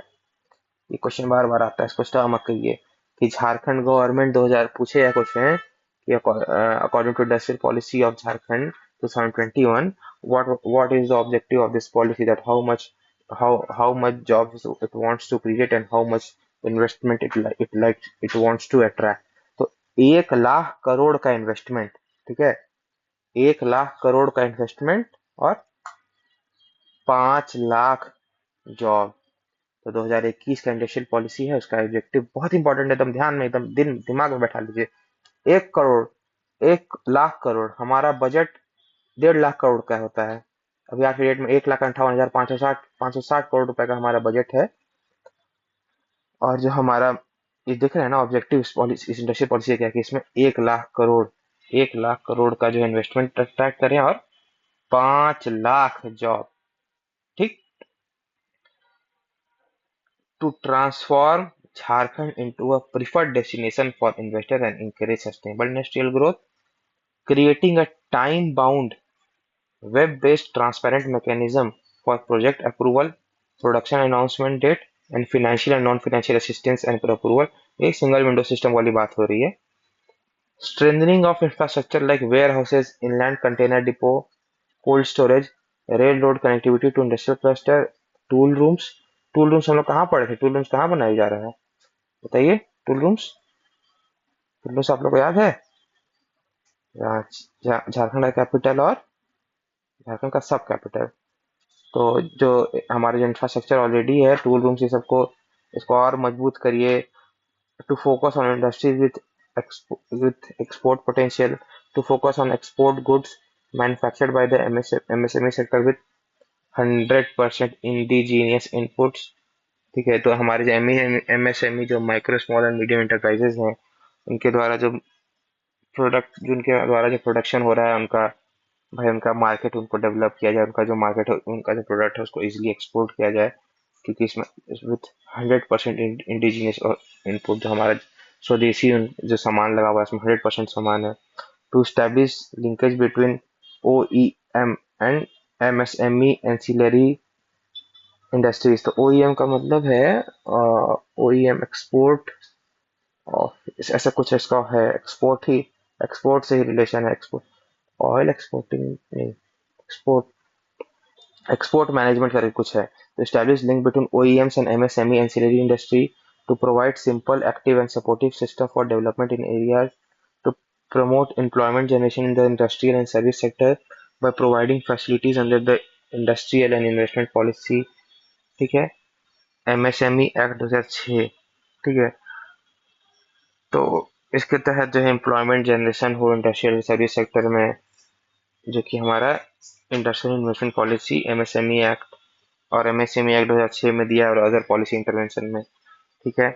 ये क्वेश्चन बार बार आता है, इसको स्टार मत करिए कि झारखंड गवर्नमेंट 2000 पूछे या क्वेश्चन कि according to industrial policy of Jharkhand 2021 what is the objective of this policy, that how much jobs it wants to create and how much investment it wants to attract। तो 1 लाख करोड़ का इन्वेस्टमेंट, ठीक है, 1 लाख करोड़ का इन्वेस्टमेंट और 5 लाख जॉब। तो 2021 का इंडस्ट्रियल पॉलिसी है, उसका ऑब्जेक्टिव बहुत इंपॉर्टेंट है, एकदम ध्यान में, एकदम दिमाग में बैठा लीजिए। 1 करोड़, 1 लाख करोड़, हमारा बजट 1.5 लाख करोड़ का होता है। अभी आज की डेट में 1,58,560 करोड़ रुपए का हमारा बजट है। और जो हमारा ये देख रहे हैं ना ऑब्जेक्टिव इस इंडस्ट्रियल पॉलिसी क्या है कि इसमें 1 लाख करोड़, 1 लाख करोड़ का जो इन्वेस्टमेंट अट्रैक्ट करें और 5 लाख जॉब। ठीक, to transform Jharkhand into a preferred destination for investors and encourage sustainable industrial growth, creating a time-bound, web-based transparent mechanism for project approval, production announcement date, and financial and non-financial assistance and approval। एक सिंगल विंडो सिस्टम वाली बात हो रही है। Strengthening of infrastructure like warehouses, inland container depot, cold storage, railroad connectivity to industrial cluster, tool rooms। Tool rooms हम लोग कहाँ पढ़े थे? टूल रूम्स कहाँ बनाए जा रहे हैं बताइए? टूल रूम्स, टूल रूम्स आप लोग को याद है? झारखंड का कैपिटल और झारखंड का सब कैपिटल। तो जो हमारे जो इंफ्रास्ट्रक्चर ऑलरेडी है, टूल रूम्स, ये सबको इसको और मजबूत करिए। To focus on industries with export potential, to focus on export goods manufactured by the MSME sector with 100% indigenous inputs. ठीक है, तो हमारे जो एमएसएमई जो micro small and medium enterprises हैं, उनके द्वारा जो जिनके द्वारा जो प्रोडक्शन हो रहा है उनका, भाई उनका मार्केट उनको डेवलप किया जाए, उनका जो मार्केट है, उनका जो प्रोडक्ट है उसको इजीली एक्सपोर्ट किया जाए, क्योंकि इसमें विथ 100% इंडिजिनियस और इनपुट जो हमारा स्वदेशी जो सामान लगा हुआ है इसमें 100% सामान है। To establish linkage between OEM and MSME ancillary industries. तो OEM का मतलब है OEM एक्सपोर्ट ऑफ, ऐसा कुछ इसका है, एक्सपोर्ट ही, एक्सपोर्ट से ही रिलेशन है, एक्सपोर्ट ऑयल एक्सपोर्टिंग नहीं, एक्सपोर्ट एक्सपोर्ट मैनेजमेंट करके कुछ है। तो establish link between OEMs and MSME ancillary industry to provide simple active and supportive system for development in areas, to promote employment generation in the industrial and service sector by providing facilities under the industrial and investment policy. ठीक है, MSME एक्ट 2006। ठीक है, तो इसके तहत जो है एम्प्लॉयमेंट जनरेशन हो इंडस्ट्रियल सर्विस सेक्टर में, जो कि हमारा industrial investment policy MSME act और MSME एक्ट 2006 में दिया और अदर पॉलिसी इंटरवेंशन में। ठीक है,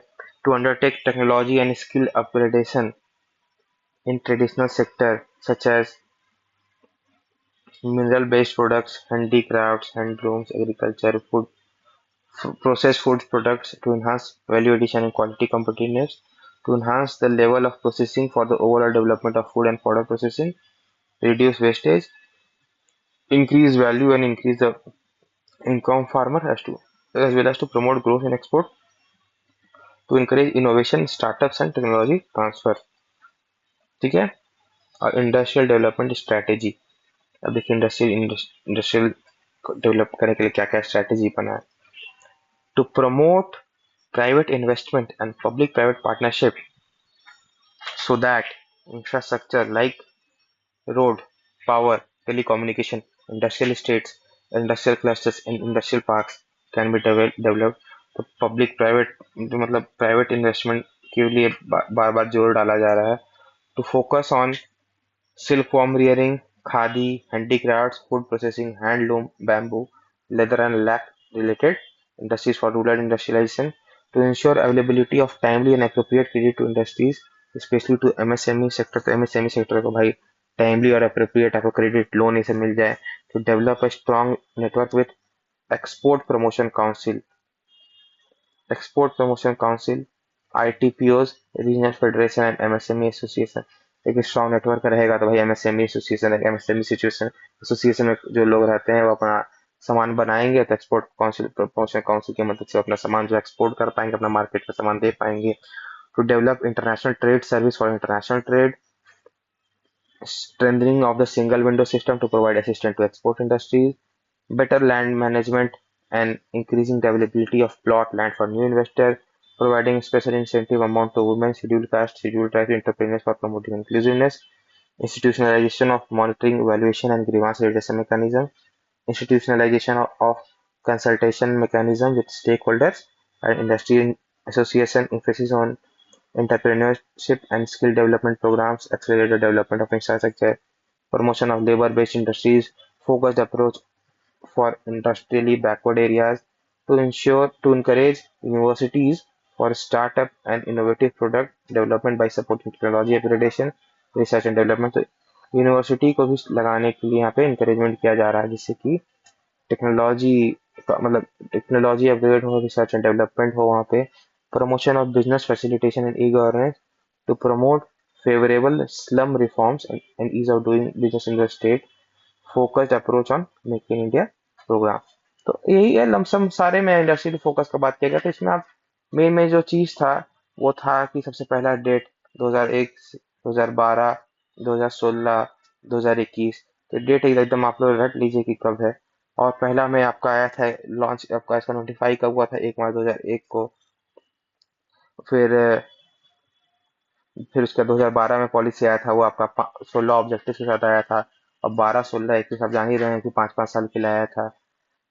to undertake technology and skill upgradation in traditional sector such as mineral based products, handicrafts, handlooms, agriculture, food, processed food products to enhance value addition and quality competitiveness, to enhance the level of processing for the overall development of food and fodder processing, reduce wastage, increase value and increase the income farmer has to, as well as to promote growth and export, to encourage innovation, startups and technology transfer. ठीक है। और इंडस्ट्रियल डेवलपमेंट स्ट्रेटेजी, अब देखिए इंडस्ट्रियल डेवलप करने के लिए क्या क्या स्ट्रेटेजी बना है। To promote private investment and public private partnership so that infrastructure like road, power, telecommunication, industrial estates, industrial clusters and industrial parks can be developed। तो पब्लिक प्राइवेट मतलब प्राइवेट इन्वेस्टमेंट के लिए बार बार जोर डाला जा रहा है। To focus on silkworm rearing, khadi, handicrafts, food processing, handloom, bamboo, leather and lac related industries for rural industrialization, to ensure availability of timely and appropriate credit to industries, especially to MSME sector। तो MSME sector को भाई टाइमली और अप्रोप्रिएट आपको क्रेडिट लोन इसे मिल जाए। to develop a strong network with export promotion council, ITPOs, regional federation and MSME association. एक स्ट्रॉन्ग नेटवर्क रहेगा तो भाई MSME association, MSME situation association में जो लोग रहते हैं वो अपना सामान बनाएंगे तो एक्सपोर्ट काउंसिल प्रमोशन काउंसिल की मदद से अपना सामान जो एक्सपोर्ट कर पाएंगे, अपना मार्केट में सामान दे पाएंगे। To develop international trade service for international trade, strengthening of the single window system to provide assistance to export industries, better land management and increasing the availability of plot land for new investors, providing special incentive amount to women, scheduled caste, scheduled tribe entrepreneurs for promoting inclusiveness, institutionalization of monitoring, evaluation and grievance redressal mechanism, institutionalization of consultation mechanism with stakeholders and industry association, emphasis on entrepreneurship and skill development programs, accelerate the development of infrastructure, promotion of labor-based industries, focused approach for industrially backward areas, to encourage universities for startup and innovative product development by supporting technology upgradation, research and development। तो यूनिवर्सिटी को भी लगाने के लिए यहाँ पे इंकरेजमेंट किया जा रहा है जिससे कि टेक्नोलॉजी मतलब टेक्नोलॉजी अपग्रेड हो, रिसर्च एंड डेवलपमेंट हो वहाँ पे। Promotion of business facilitation and e governance to promote favorable slum reforms and ease of doing business in the state, focused approach on make in India program। तो यही है लमसम सारे में इंडस्ट्रियल फोकस का बात किया गया। तो इसमें आप मेन में जो चीज था वो था कि सबसे पहला डेट 2001, 2012, 2016, 2021। तो डेट एकदम आप लोग रट लीजिए कि कब है। और पहला में आपका आया था लॉन्च, आपका इसका नोटिफाई कब हुआ था, 1 मार्च 2001 को। फिर उसका 2012 में पॉलिसी आया था, वो आपका 16 ऑब्जेक्टिव के साथ आया था। और 12, 16, 21 आप जान ही रहे हैं कि 5-5 साल के लिए आया था।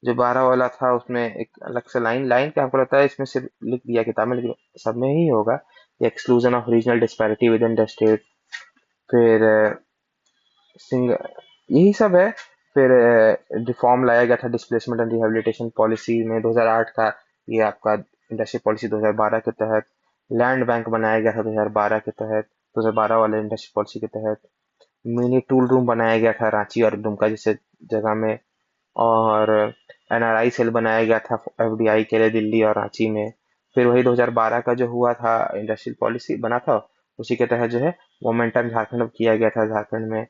जो 12 वाला था उसमें एक अलग से लाइन क्या आपको लगता है इसमें सिर्फ लिख दिया किताब में, लेकिन सब में ही होगा, exclusion of regional disparity with in the state. फिर सिंग यही सब है। फिर रिफॉर्म लाया गया था डिस्प्लेसमेंट एंड रिहेबिलिटेशन पॉलिसी में 2008 का, ये आपका इंडस्ट्री पॉलिसी 2012 के तहत। लैंड बैंक बनाया गया था 2012 के तहत, 2012 वाले इंडस्ट्री पॉलिसी के तहत। मिनी टूल रूम बनाया गया था रांची और दुमका जैसे जगह में। और NRI सेल बनाया गया था FDI के लिए दिल्ली और रांची में। फिर वही 2012 का जो हुआ था इंडस्ट्रियल पॉलिसी बना था, उसी के तहत जो है मोमेंटम झारखंड किया गया था झारखंड में।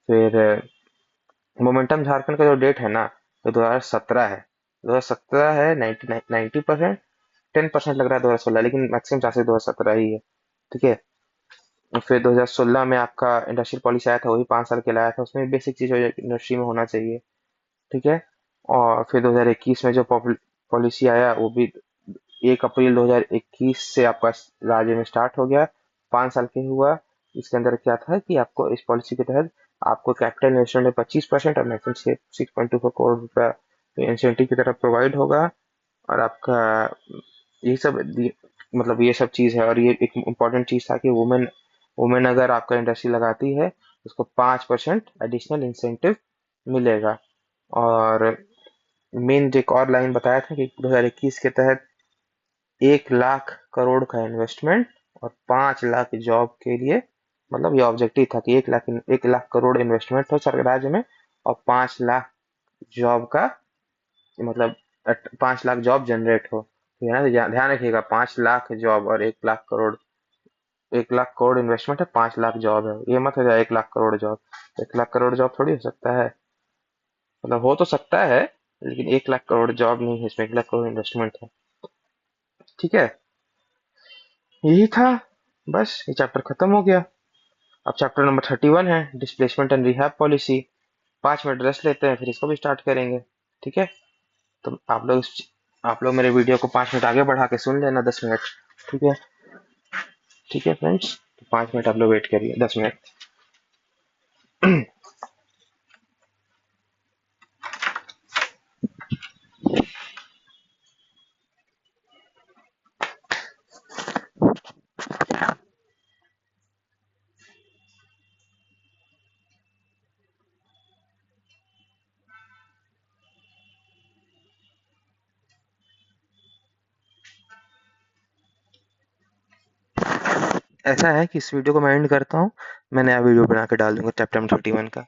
फिर मोमेंटम झारखंड का जो डेट है ना तो 2017 है। 2017 है, 90%, 10% लग रहा है 2016, लेकिन मैक्सिमम चांसेस 2017 ही है। ठीक है। फिर 2016 में आपका इंडस्ट्रियल पॉलिसी आया था, वही 5 साल के लाया था, उसमें बेसिक चीज इंडस्ट्री में होना चाहिए। ठीक है। और फिर 2021 में जो पॉलिसी आया वो भी 1 अप्रैल 2021 से आपका राज्य में स्टार्ट हो गया, 5 साल के हुआ। इसके अंदर क्या था कि आपको इस पॉलिसी के तहत आपको कैपिटल इन्वेस्टमेंट में 25% और मैक्सिमम 6.24 करोड़ रुपया इंसेंटिव की तरफ प्रोवाइड होगा। और आपका ये सब मतलब ये सब चीज है। और ये एक इम्पोर्टेंट चीज था कि वुमेन वुमेन अगर आपका इंडस्ट्री लगाती है उसको 5% एडिशनल इंसेंटिव मिलेगा। और मेन एक और लाइन बताया था कि 2021 के तहत 1 लाख करोड़ का इन्वेस्टमेंट और 5 लाख जॉब के लिए, मतलब ये ऑब्जेक्टिव था कि 1 लाख करोड़ इन्वेस्टमेंट हो सरकार राज्य में और 5 लाख जॉब का मतलब 5 लाख जॉब जनरेट हो। तो यहाँ ध्यान रखिएगा, 5 लाख जॉब और 1 लाख करोड़ 1 लाख करोड़ इन्वेस्टमेंट है, 5 लाख जॉब है। ये मत हो जाए 1 लाख करोड़ जॉब। 1 लाख करोड़ जॉब थोड़ी हो सकता है, मतलब हो तो सकता है, लेकिन 1 लाख करोड़ जॉब नहीं है इसमें, 1 लाख करोड़ इन्वेस्टमेंट है। ठीक है, यही था, बस ये चैप्टर खत्म हो गया। अब चैप्टर नंबर 31 है, displacement and rehab policy. 5 minute rest लेते हैं, फिर इसको भी स्टार्ट करेंगे। ठीक है, तो आप लोग मेरे वीडियो को 5 मिनट आगे बढ़ा के सुन लेना, 10 मिनट। ठीक है, ठीक है फ्रेंड्स, तो 5 मिनट आप लोग वेट करिए, 10 मिनट। ऐसा है कि इस वीडियो को मैं एंड करता हूँ, मैं नया वीडियो बना के डाल दूंगा चैप्टर नंबर 31 का।